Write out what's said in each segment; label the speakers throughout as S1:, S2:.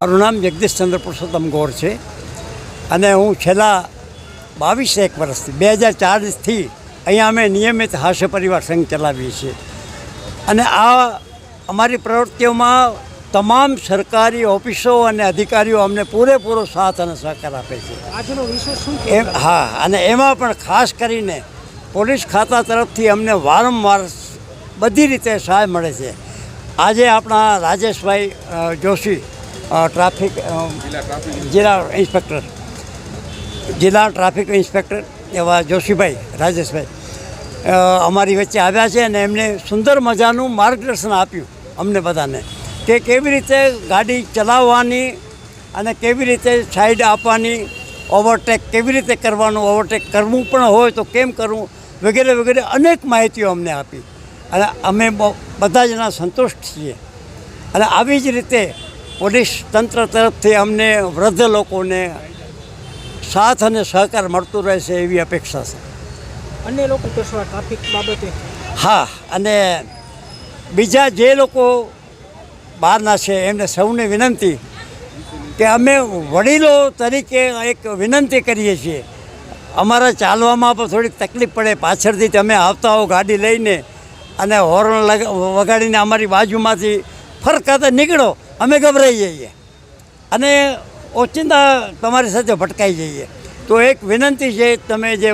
S1: મારું નામ જગદીશચંદ્ર પુરુષોત્તમ ગોર છે અને હું છેલ્લા 22 વર્ષથી 2004થી અહીંયા અમે નિયમિત હાસ્ય પરિવાર સંઘ ચલાવીએ છીએ અને આ અમારી પ્રવૃત્તિઓમાં તમામ સરકારી ઓફિસો અને અધિકારીઓ અમને પૂરેપૂરો સાથ અને સહકાર આપે છે.
S2: આજનો વિષય શું છે?
S1: હા, અને એમાં પણ ખાસ કરીને પોલીસ ખાતા તરફથી અમને વારંવાર બધી રીતે સહાય મળે છે. આજે આપણા રાજેશભાઈ જોશી ટ્રાફિક જિલ્લા ટ્રાફિક ઇન્સ્પેક્ટર એવા જોશીભાઈ રાજેશભાઈ અમારી વચ્ચે આવ્યા છે અને એમને સુંદર મજાનું માર્ગદર્શન આપ્યું અમને બધાને કે કેવી રીતે ગાડી ચલાવવાની અને કેવી રીતે સાઈડ આપવાની, ઓવરટેક કેવી રીતે કરવાનું, ઓવરટેક કરવું પણ હોય તો કેમ કરવું વગેરે વગેરે અનેક માહિતીઓ અમને આપી અને અમે બધા જ એના સંતુષ્ટ છીએ. અને આવી જ રીતે પોલીસ તંત્ર તરફથી અમને વૃદ્ધ લોકોને સાથ અને સહકાર મળતું રહેશે એવી અપેક્ષા છે.
S2: અન્ય લોકો તો શું ટ્રાફિક બાબતે?
S1: હા, અને બીજા જે લોકો બહારના છે એમને સૌને વિનંતી કે અમે વડીલો તરીકે એક વિનંતી કરીએ છીએ. અમારા ચાલવામાં પણ થોડીક તકલીફ પડે, પાછળથી તમે આવતા હો ગાડી લઈને અને હોર્ન વગાડીને અમારી બાજુમાંથી ફરકાતે નીકળો, અમે ગભરાઈ જઈએ અને ઓચિંતા તમારી સાથે ભટકાઈ જઈએ. તો એક વિનંતી છે, તમે જે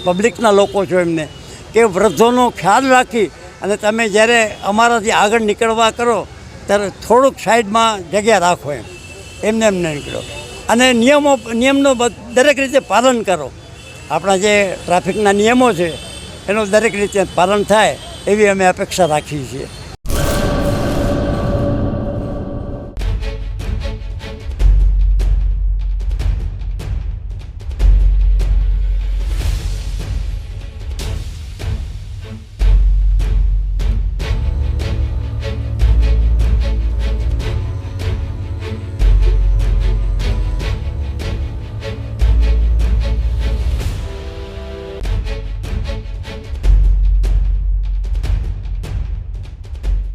S1: પબ્લિકના લોકો છો એમને કે વૃદ્ધોનો ખ્યાલ રાખી અને તમે જ્યારે અમારાથી આગળ નીકળવા કરો ત્યારે થોડુંક સાઈડમાં જગ્યા રાખો, એમને નીકળો અને નિયમનો દરેક રીતે પાલન કરો. આપણા જે ટ્રાફિકના નિયમો છે એનું દરેક રીતે પાલન થાય એવી અમે અપેક્ષા રાખીએ છીએ.